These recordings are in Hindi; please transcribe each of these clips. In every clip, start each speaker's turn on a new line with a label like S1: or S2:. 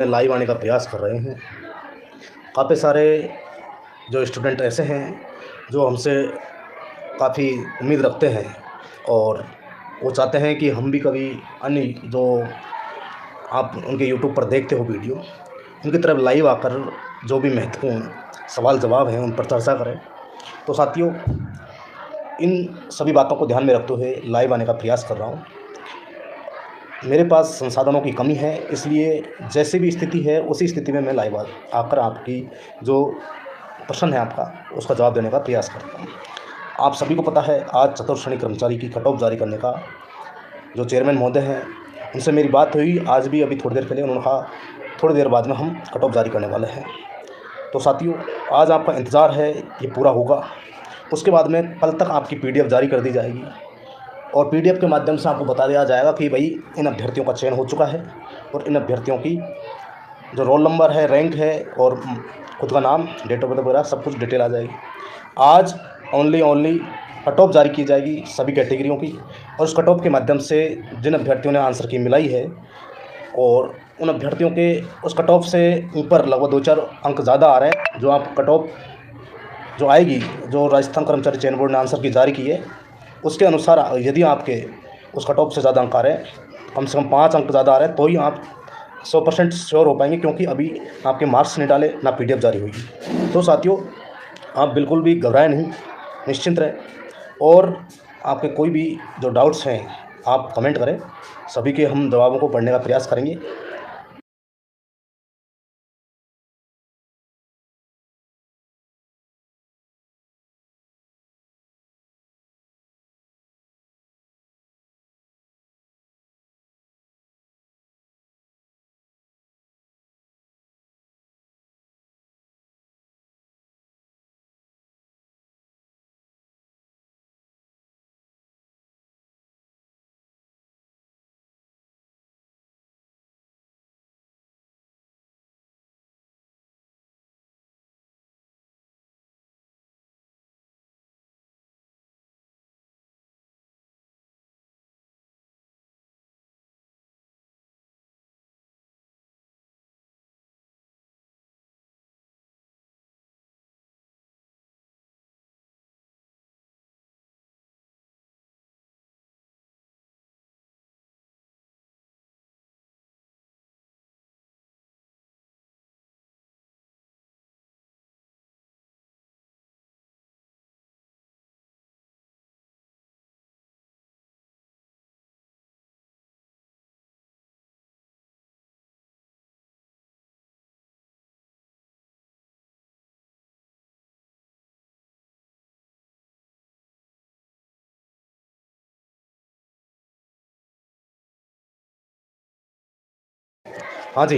S1: लाइव आने का प्रयास कर रहे हैं। काफ़ी सारे जो स्टूडेंट ऐसे हैं जो हमसे काफ़ी उम्मीद रखते हैं और वो चाहते हैं कि हम भी कभी अन्य जो आप उनके यूट्यूब पर देखते हो वीडियो, उनकी तरफ लाइव आकर जो भी महत्वपूर्ण सवाल जवाब हैं उन पर चर्चा करें। तो साथियों, इन सभी बातों को ध्यान में रखते हुए लाइव आने का प्रयास कर रहा हूँ। मेरे पास संसाधनों की कमी है, इसलिए जैसी भी स्थिति है उसी स्थिति में मैं लाइव आकर आपकी जो प्रश्न है आपका उसका जवाब देने का प्रयास करता हूँ। आप सभी को पता है, आज चतुर्थ श्रेणी कर्मचारी की कट ऑफ जारी करने का जो चेयरमैन महोदय हैं उनसे मेरी बात हुई आज भी, अभी थोड़ी देर पहले। उन्होंने कहा थोड़ी देर बाद में हम कट ऑफ जारी करने वाले हैं। तो साथियों, आज आपका इंतज़ार है, ये पूरा होगा। उसके बाद में कल तक आपकी PDF जारी कर दी जाएगी और PDF के माध्यम से आपको बता दिया जाएगा कि भाई इन अभ्यर्थियों का चयन हो चुका है और इन अभ्यर्थियों की जो रोल नंबर है, रैंक है और खुद का नाम, डेट ऑफ बर्थ वगैरह सब कुछ डिटेल आ जाएगी। आज ओनली कट ऑफ जारी की जाएगी सभी कैटेगरियों की, और उस कट ऑफ के माध्यम से जिन अभ्यर्थियों ने आंसर की मिलाई है और उन अभ्यर्थियों के उस कट ऑफ से ऊपर लगभग 2-4 अंक ज़्यादा आ रहे हैं, जो आप कट ऑफ जो आएगी, जो राजस्थान कर्मचारी चयन बोर्ड ने आंसर की जारी की है, उसके अनुसार यदि आपके उस कट ऑफ से ज़्यादा अंक आ रहे हैं, कम से कम 5 अंक ज़्यादा आ रहे हैं, तो ही आप 100% श्योर हो पाएंगे, क्योंकि अभी आपके मार्क्स नहीं डाले, ना PDF जारी हुई। तो साथियों, आप बिल्कुल भी घबराएं नहीं, निश्चिंत रहें और आपके कोई भी जो डाउट्स हैं आप कमेंट करें, सभी के हम जवाबों को पढ़ने का प्रयास करेंगे। हाँ जी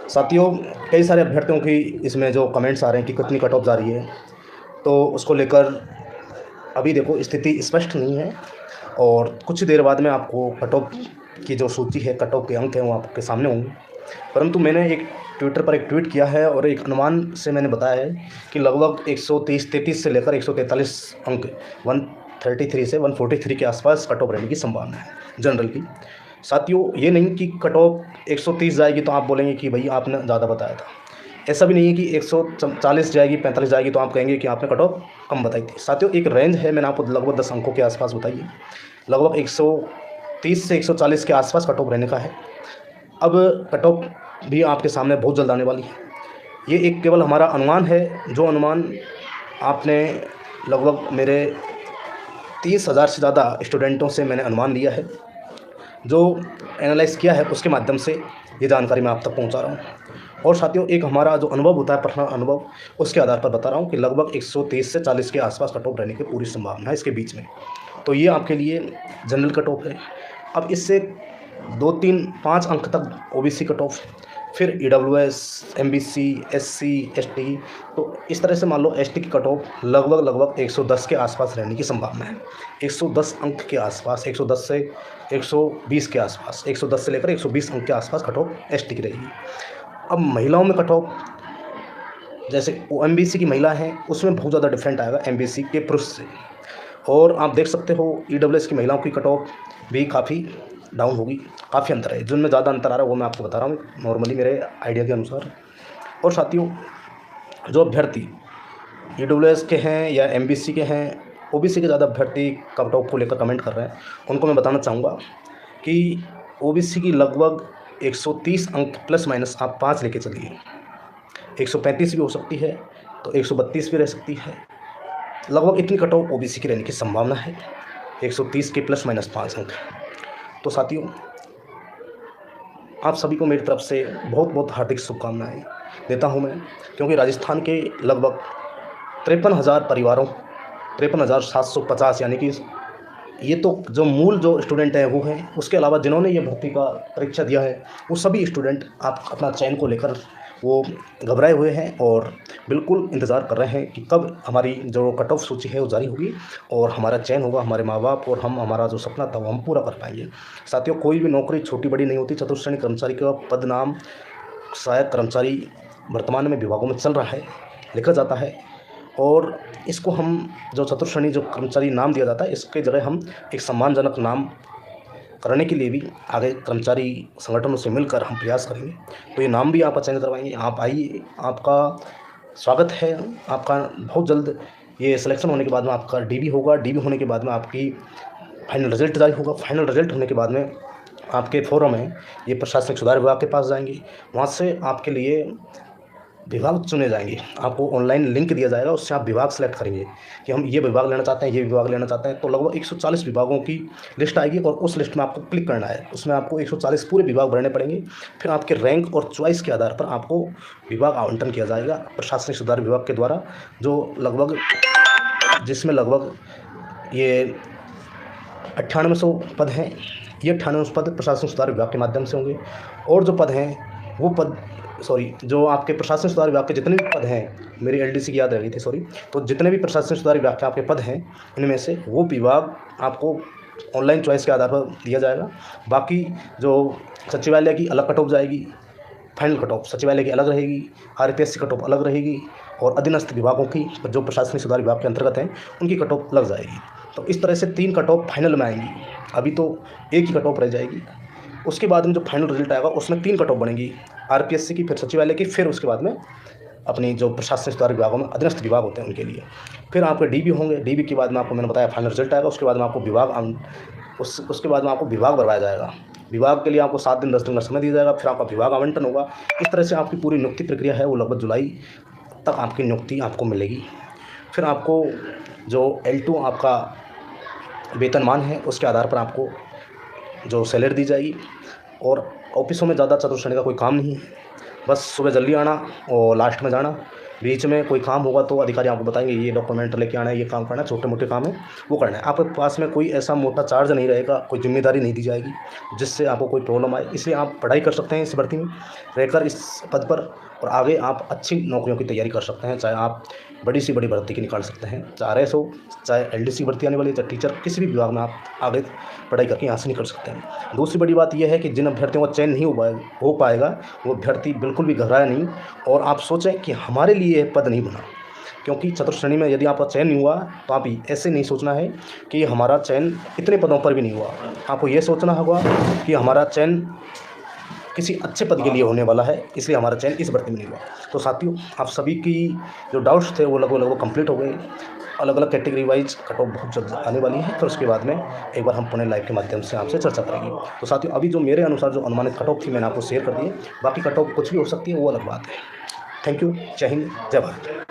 S1: साथियों, कई सारे अभ्यर्थियों की इसमें जो कमेंट्स आ रहे हैं कि कितनी कट ऑफ जा रही है, तो उसको लेकर अभी देखो स्थिति स्पष्ट नहीं है और कुछ देर बाद में आपको कट ऑफ की जो सूची है, कट ऑफ के अंक हैं, वो आपके सामने होंगे। परंतु मैंने एक ट्विटर पर एक ट्वीट किया है और एक अनुमान से मैंने बताया है कि लगभग 133 से लेकर 143 अंक, 133 से 143 के आसपास कट ऑफ रहने की संभावना है जनरल की। साथियों, ये नहीं कि कट ऑफ 130 जाएगी तो आप बोलेंगे कि भाई आपने ज़्यादा बताया था। ऐसा भी नहीं है कि 140 जाएगी, 45 जाएगी तो आप कहेंगे कि आपने कट ऑफ कम बताई थी। साथियों, एक रेंज है, मैंने आपको लगभग 10 अंकों के आसपास बताई है। लगभग 130 से 140 के आसपास कट ऑफ रहने का है। अब कट ऑफ भी आपके सामने बहुत जल्द आने वाली है। ये एक केवल हमारा अनुमान है, जो अनुमान आपने लगभग मेरे 30,000 से ज़्यादा स्टूडेंटों से मैंने अनुमान लिया है, जो एनालाइज़ किया है, उसके माध्यम से ये जानकारी मैं आप तक पहुंचा रहा हूं। और साथियों, एक हमारा जो अनुभव होता है, पर्सनल अनुभव, उसके आधार पर बता रहा हूं कि लगभग 130 से 40 के आसपास कट ऑफ रहने की पूरी संभावना है इसके बीच में। तो ये आपके लिए जनरल कट ऑफ है। अब इससे 2-3-5 अंक तक OBC कट ऑफ, फिर EWS, MBC, SC, ST, तो इस तरह से मान लो ST की कट ऑफ लगभग 110 के आसपास रहने की संभावना है। 110 अंक के आसपास, 110 से 120 के आसपास, 110 से लेकर 120 अंक के आसपास कट ऑफ ST की रहेगी। अब महिलाओं में कट ऑफ, जैसे MBC की महिला हैं उसमें बहुत ज़्यादा डिफरेंट आएगा MBC के पुरुष से। और आप देख सकते हो EWS की महिलाओं की कट ऑफ भी काफ़ी डाउन होगी, काफ़ी अंतर है। जिनमें ज़्यादा अंतर आ रहा है वो मैं आपको बता रहा हूँ नॉर्मली मेरे आइडिया के अनुसार। और साथियों, जो अभ्यर्थी ईडब्ल्यूएस के हैं या एमबीसी के हैं, ओबीसी के ज़्यादा अभ्यर्थी कट ऑफ को लेकर कमेंट कर रहे हैं, उनको मैं बताना चाहूँगा कि ओबीसी की लगभग 130 अंक प्लस माइनस आप 5 लेके चलिए। 135 भी हो सकती है, तो 132 भी रह सकती है। लगभग इतनी कट ऑफ ओबीसी की रहने की संभावना है, 130 के प्लस माइनस 5 अंक। तो साथियों, आप सभी को मेरी तरफ से बहुत बहुत हार्दिक शुभकामनाएं देता हूं मैं, क्योंकि राजस्थान के लगभग 53,000 परिवारों, 53,750 यानी कि ये तो जो मूल जो स्टूडेंट हैं वो हैं, उसके अलावा जिन्होंने ये भर्ती का परीक्षा दिया है वो सभी स्टूडेंट आप अपना चयन को लेकर वो घबराए हुए हैं और बिल्कुल इंतज़ार कर रहे हैं कि कब हमारी जो कट ऑफ सूची है वो जारी होगी और हमारा चयन होगा, हमारे माँ बाप और हम हमारा जो सपना था वो हम पूरा कर पाएंगे। साथियों, कोई भी नौकरी छोटी बड़ी नहीं होती। चतुर्श्रेणी कर्मचारी का पद नाम सहायक कर्मचारी वर्तमान में विभागों में चल रहा है, लिखा जाता है, और इसको हम जो चतुर्श्रेणी जो कर्मचारी नाम दिया जाता है, इसके जगह हम एक सम्मानजनक नाम करने के लिए भी आगे कर्मचारी संगठनों से मिलकर हम प्रयास करेंगे। तो ये नाम भी आप चयन करवाएंगे। आप आइए, आपका स्वागत है। आपका बहुत जल्द ये सिलेक्शन होने के बाद में आपका डीबी होगा। डीबी होने के बाद में आपकी फाइनल रिजल्ट जारी होगा। फाइनल रिजल्ट होने के बाद में आपके फॉर्म है ये प्रशासनिक सुधार विभाग के पास जाएंगे। वहाँ से आपके लिए विभाग चुने जाएंगे। आपको ऑनलाइन लिंक दिया जाएगा, उससे आप विभाग सेलेक्ट करेंगे कि हम ये विभाग लेना चाहते हैं, ये विभाग लेना चाहते हैं। तो लगभग 140 विभागों की लिस्ट आएगी और उस लिस्ट में आपको क्लिक करना है। उसमें आपको 140 पूरे विभाग भरने पड़ेंगे। फिर आपके रैंक और चॉइस के आधार पर आपको विभाग आवंटन किया जाएगा प्रशासनिक सुधार विभाग के द्वारा, जो लगभग जिसमें लगभग ये 9800 पद हैं। ये 9800 पद प्रशासनिक सुधार विभाग के माध्यम से होंगे। और जो पद हैं वो पद जो आपके प्रशासनिक सुधार विभाग के जितने भी पद हैं, मेरी एलडीसी की याद रह गई थी, तो जितने भी प्रशासनिक सुधार विभाग के आपके पद हैं, इनमें से वो विभाग आपको ऑनलाइन चॉइस के आधार पर दिया जाएगा। बाकी जो सचिवालय की अलग कट ऑफ जाएगी, फाइनल कट ऑफ सचिवालय की अलग रहेगी, आरपीएससी कट ऑफ अलग रहेगी, और अधीनस्थ विभागों की जो प्रशासनिक सुधार विभाग के अंतर्गत हैं उनकी कट ऑफ लग जाएगी। तो इस तरह से 3 कट ऑफ फाइनल में आएंगी। अभी तो एक ही कट ऑफ रह जाएगी। उसके बाद में जो फाइनल रिजल्ट आएगा उसमें 3 कट ऑफ बनेंगी, आरपीएससी की, फिर सचिवालय की, फिर उसके बाद में अपनी जो प्रशासनिक सुधार विभागों में अधीनस्थ विभाग होते हैं उनके लिए। फिर आपके डीबी होंगे। डीबी के बाद में आपको मैंने बताया फाइनल रिजल्ट आएगा। उसके बाद में आपको विभाग उसके बाद में आपको विभाग भरवाया जाएगा। विभाग के लिए आपको 7 दिन 10 दिन का समय दिया जाएगा। फिर आपका विभाग आवंटन होगा। इस तरह से आपकी पूरी नियुक्ति प्रक्रिया है वो लगभग जुलाई तक आपकी नियुक्ति आपको मिलेगी। फिर आपको जो L2 आपका वेतनमान है उसके आधार पर आपको जो सैलरी दी जाएगी। और ऑफिसों में ज़्यादा चतुर्श्रेणी का कोई काम नहीं है, बस सुबह जल्दी आना और लास्ट में जाना। बीच में कोई काम होगा तो अधिकारी आपको बताएंगे ये डॉक्यूमेंट लेके आना है, ये काम करना है, छोटे मोटे काम है वो करना है। आपके पास में कोई ऐसा मोटा चार्ज नहीं रहेगा, कोई जिम्मेदारी नहीं दी जाएगी जिससे आपको कोई प्रॉब्लम आए। इसलिए आप पढ़ाई कर सकते हैं इस भर्ती में रहकर इस पद पर, और आगे आप अच्छी नौकरियों की तैयारी कर सकते हैं। चाहे आप बड़ी से बड़ी भर्ती की निकाल सकते हैं, चाहे RS हो, चाहे LDC भर्ती आने वाली है, चाहे टीचर, किसी भी विभाग में आप आगे पढ़ाई करके यहाँ से निकल सकते हैं। दूसरी बड़ी बात यह है कि जिन अभ्यर्थियों का चयन नहीं हो पाएगा वो अभ्यर्थी बिल्कुल भी घबराए नहीं, और आप सोचें कि हमारे लिए यह पद नहीं बना। क्योंकि चतुर्श्रेणी में यदि आपका चयन नहीं हुआ तो आप ऐसे नहीं सोचना है कि हमारा चयन इतने पदों पर भी नहीं हुआ। आपको ये सोचना होगा कि हमारा चयन किसी अच्छे पद के लिए होने वाला है, इसलिए हमारा चयन इस भर्ती में नहीं हुआ। तो साथियों, आप सभी की जो डाउट्स थे वो लगभग कंप्लीट हो गए। अलग अलग कैटेगरी वाइज कट ऑफ बहुत जल्द आने वाली है, फिर उसके बाद में एक बार हम पुणे लाइव के माध्यम से आपसे चर्चा करेंगे। तो साथियों, अभी जो मेरे अनुसार जो अनुमानित कट ऑफ थी मैंने आपको शेयर कर दी है। बाकी कट ऑफ कुछ भी हो सकती है, वो अलग बात है। Thank you. जय हिंद, जय भारत।